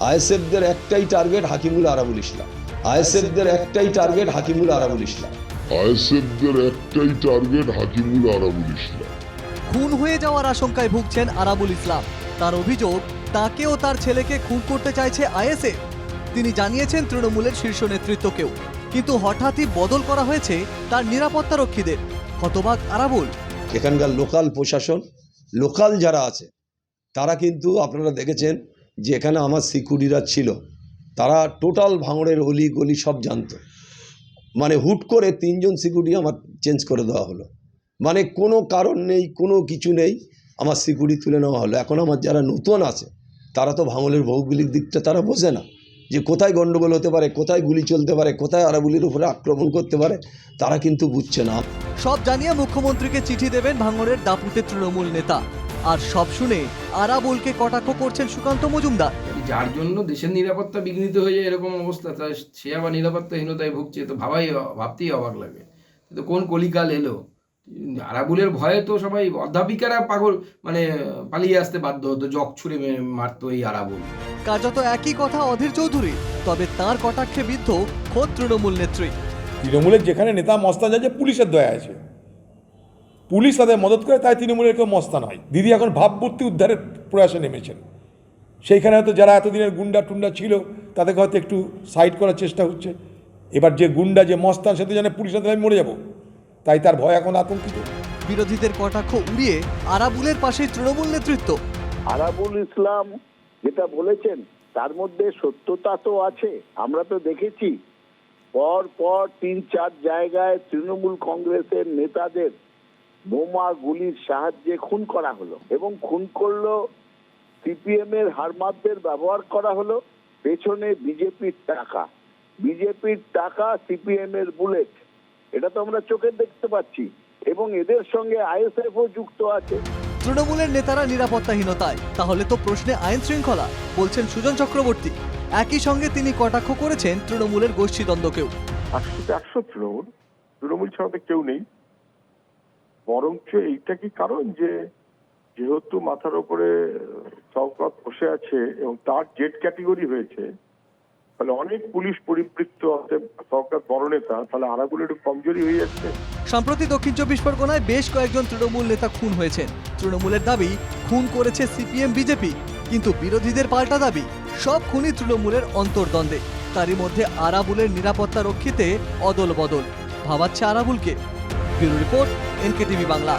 আইএসএফদের একটাই টার্গেট হাকিমুল আরাবুল ইসলাম। আইএসএফদের একটাই টার্গেট হাকিমুল আরাবুল ইসলাম। আইএসএফদের একটাই টার্গেট হাকিমুল আরাবুল ইসলাম। খুন হয়ে যাওয়ার আশঙ্কায় ভুগছেন আরাবুল ইসলাম। তার অভিযোগ, তাকে ও তার ছেলেকে খুন করতে চাইছে আইএসএফ। তিনি জানিয়েছেন তৃণমূলের শীর্ষ নেতৃত্বকেও, কিন্তু হঠাৎই বদল করা হয়েছে তার নিরাপত্তা রক্ষীদের। হতবাক আরাবুল। এখানকার লোকাল প্রশাসন, লোকাল যারা আছে তারা কিন্তু আপনারা দেখেছেন যে এখানে আমার সিকিউরিটিরা ছিল, তারা টোটাল ভাঙড়ের অলি গলি সব জানতো। মানে হুট করে 3 জন সিকিউরিটি আমার চেঞ্জ করে দেওয়া হলো, মানে কোনো কারণ নেই, কোনো কিছু নেই, আমার সিকিউরিটি তুলে নেওয়া হলো। এখন আমার যারা নতুন আছে তারা তো ভাঙড়ের ভৌগোলিক দিকটা তারা বোঝে না, যে কোথায় গণ্ডগোল হতে পারে, কোথায় গুলি চলতে পারে, কোথায় আরাবুলির উপরে আক্রমণ করতে পারে, তারা কিন্তু বুঝছে না। সব জানিয়ে মুখ্যমন্ত্রীকে চিঠি দেবেন ভাঙড়ের দাপুটে তৃণমূল নেতা। আর সব শুনে আরাবুলকে কটাক্ষ করছেন সুকান্ত মজুমদার। যার জন্য দেশের নিরাপত্তা বিঘ্নিত হয়ে যায় এরকম অবস্থা, সে আবার নিরাপত্তাহীনতায় ভুগছে, তো ভাবতেই অবাক লাগে। তো কোন কলিকাল এলো? আরাবুলের ভয়ে তো সবাই অধ্যাপিকারা পাগল, মানে পালিয়ে আসতে বাধ্য হতো, জগ ছুড়ে মারতো এই আরাবুল। কার্যত একই কথা অধীর চৌধুরী, তবে তার কটাক্ষে বিদ্ধ খোদ তৃণমূল নেত্রী। তৃণমূলের যেখানে নেতা মস্তান যাচ্ছে, পুলিশের দয়া আছে, পুলিশ তাদের মদত করে, তাই তৃণমূলের কেউ মস্তান হয়। দিদি এখন ভাবমূর্তি উদ্ধারের প্রয়াসে নেমেছেন। সেইখানে হয়তো যারা এতদিনের গুন্ডা টুন্ডা ছিল তাদেরকে হয়তো একটু সাইড করার চেষ্টা হচ্ছে। এবার যে গুন্ডা, যে মস্তান, সে তো জানে পুলিশের দ্বারা আমি মরে যাব, তাই তার ভয় এখন আতঙ্কিত। বিরোধীদের কটাক্ষ উড়িয়ে আরাবুলের পাশে তৃণমূল নেতৃত্ব। আরাবুল ইসলাম যেটা বলেছেন তার মধ্যে সত্যতা তো আছে। আমরা তো দেখেছি পর 3-4 জায়গায় তৃণমূল কংগ্রেসের নেতাদের বোমা গুলির সাহায্যে খুন করা হলো, এবং খুন করলো সিপিএম এর হারমাতদের ব্যবহার করা হলো। পেছনে বিজেপির টাকা, সিপিএম এর বুলেট, এটা তো আমরা চোখে দেখতে পাচ্ছি, এবং এদের সঙ্গে আইএসএফও যুক্ত আছে। তৃণমূলের নেতারা নিরাপত্তাহীনতায়, তাহলে তো প্রশ্নে আইন শৃঙ্খলা, বলছেন সুজন চক্রবর্তী। একই সঙ্গে তিনি কটাক্ষ করেছেন তৃণমূলের গোষ্ঠীদ্বন্দ্বকেও। 100 তৃণমূল ছাড়া তো কেউ নেই। বরঞ্চ এইটা কি কারণ যে যেহেতু মাথার উপরে শওকত বসে আছে এবং তার জেড ক্যাটেগরি হয়েছে, তাহলে অনেক পুলিশ পরিবৃত্ত আছে, শওকত বড় নেতা, তাহলে আরাবুল একটু কমজোরি হয়ে যাচ্ছে। সম্প্রতি দক্ষিণ 24 পরগনায় বেশ কয়েকজন তৃণমূল নেতা খুন হয়েছেন। তৃণমূলের দাবি খুন করেছে সিপিএম বিজেপি, কিন্তু বিরোধীদের পাল্টা দাবি সব খুনি তৃণমূলের অন্তর্দ্বন্দ্বে। তারই মধ্যে আরাবুলের নিরাপত্তা রক্ষিতে অদল বদল ভাবাচ্ছে আরাবুলকে। Bureau report, NKTV Bangla.